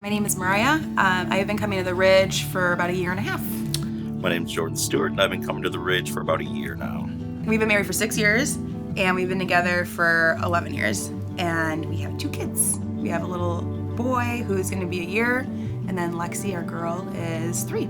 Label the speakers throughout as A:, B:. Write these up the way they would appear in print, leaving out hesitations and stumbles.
A: My name is Mariha. I have been coming to the Ridge for about a year and a half.
B: My name's Jordan Stewart, and I've been coming to the Ridge for about a year now.
A: We've been married for 6 years, and we've been together for 11 years. And we have 2 kids. We have a little boy who's going to be a year, and then Lexi, our girl, is 3.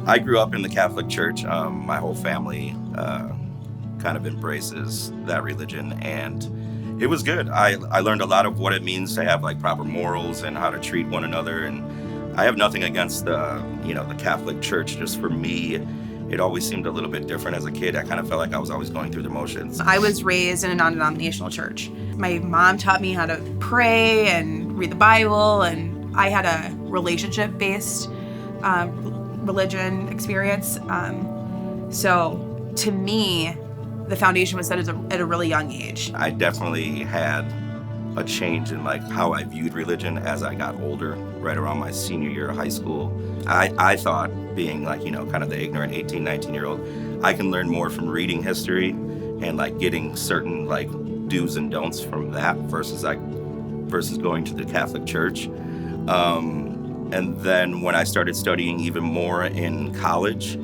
B: I grew up in the Catholic Church. My whole family kind of embraces that religion, and it was good. I learned a lot of what it means to have like proper morals and how to treat one another. And I have nothing against the Catholic Church. Just for me, it always seemed a little bit different as a kid. I kind of felt like I was always going through the motions.
A: I was raised in a non-denominational church. My mom taught me how to pray and read the Bible, and I had a relationship-based religion experience. So to me, the foundation was set at a really young age.
B: I definitely had a change in like how I viewed religion as I got older, right around my senior year of high school. I thought, being like, kind of the ignorant 18, 19-year-old, I can learn more from reading history and like getting certain like do's and don'ts from that versus going to the Catholic Church. And then when I started studying even more in college,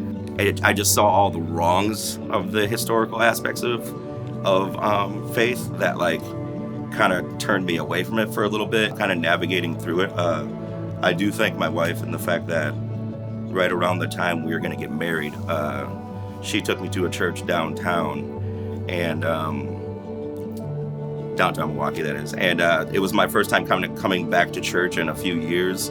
B: I just saw all the wrongs of the historical aspects of faith that like kind of turned me away from it for a little bit, kind of navigating through it. I do thank my wife and the fact that right around the time we were going to get married, she took me to a church downtown, and downtown Milwaukee, that is. And it was my first time coming back to church in a few years,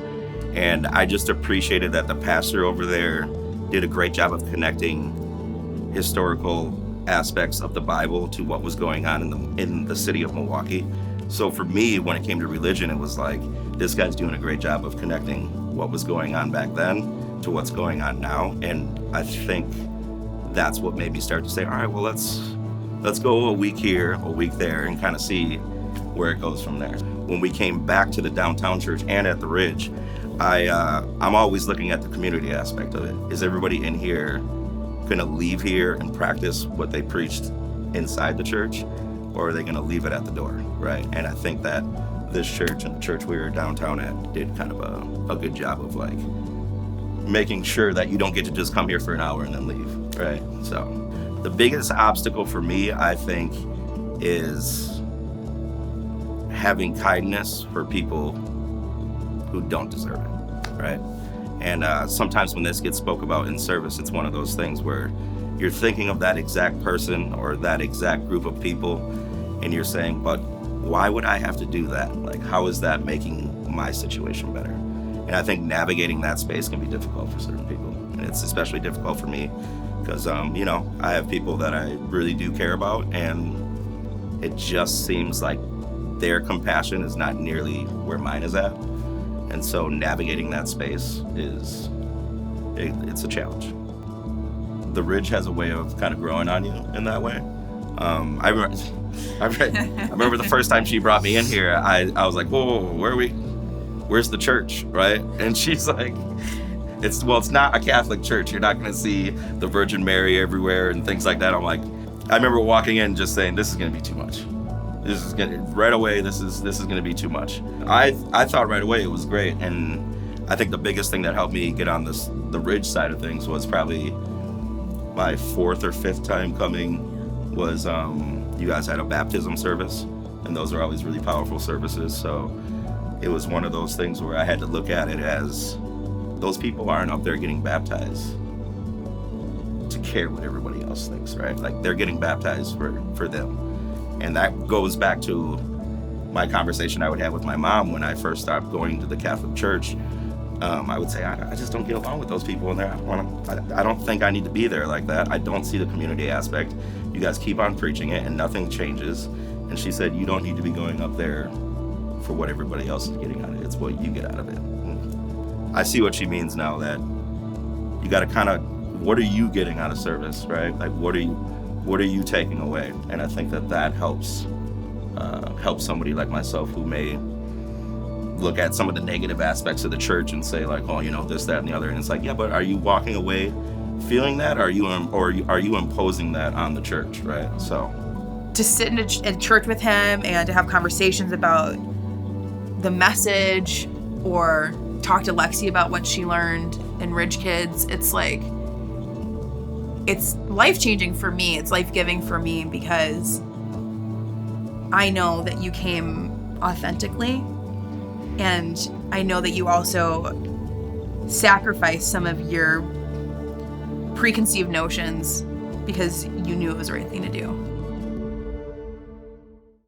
B: and I just appreciated that the pastor over there did a great job of connecting historical aspects of the Bible to what was going on in the city of Milwaukee. So for me, when it came to religion, it was like, this guy's doing a great job of connecting what was going on back then to what's going on now. And I think that's what made me start to say, all right, well, let's go a week here, a week there, and kind of see where it goes from there. When we came back to the downtown church and at the Ridge, I'm always looking at the community aspect of it. Is everybody in here going to leave here and practice what they preached inside the church, or are they going to leave it at the door, right? And I think that this church and the church we were downtown at did kind of a good job of like making sure that you don't get to just come here for an hour and then leave, right? So the biggest obstacle for me, I think, is having kindness for people who don't deserve it, right? And sometimes when this gets spoke about in service, it's one of those things where you're thinking of that exact person or that exact group of people, and you're saying, but why would I have to do that? Like, how is that making my situation better? And I think navigating that space can be difficult for certain people. And it's especially difficult for me because, I have people that I really do care about, and it just seems like their compassion is not nearly where mine is at. And so navigating that space it's a challenge. The Ridge has a way of kind of growing on you in that way. I remember the first time she brought me in here, I was like, whoa, where's the church, right? And she's like, it's not a Catholic church. You're not going to see the Virgin Mary everywhere and things like that. I'm like, I remember walking in just saying, this is going to be too much. This is going to be too much. I thought right away it was great, and I think the biggest thing that helped me get on the Ridge side of things was probably my 4th or 5th time coming was you guys had a baptism service, and those are always really powerful services. So it was one of those things where I had to look at it as those people aren't up there getting baptized to care what everybody else thinks, right? Like, they're getting baptized for them. And that goes back to my conversation I would have with my mom when I first stopped going to the Catholic Church. I would say, I just don't get along with those people in there. I don't think I need to be there like that. I don't see the community aspect. You guys keep on preaching it and nothing changes. And she said, you don't need to be going up there for what everybody else is getting out of it. It's what you get out of it. And I see what she means now, that you got to kind of, what are you getting out of service, right? Like, what are you taking away? And I think that helps somebody like myself who may look at some of the negative aspects of the church and say like, oh, this, that, and the other. And it's like, yeah, but are you walking away feeling that? Or are you imposing that on the church, right? So
A: to sit in a church with him and to have conversations about the message or talk to Lexi about what she learned in Ridge Kids, it's like, it's life-changing for me. It's life-giving for me because I know that you came authentically, and I know that you also sacrificed some of your preconceived notions because you knew it was the right thing to do.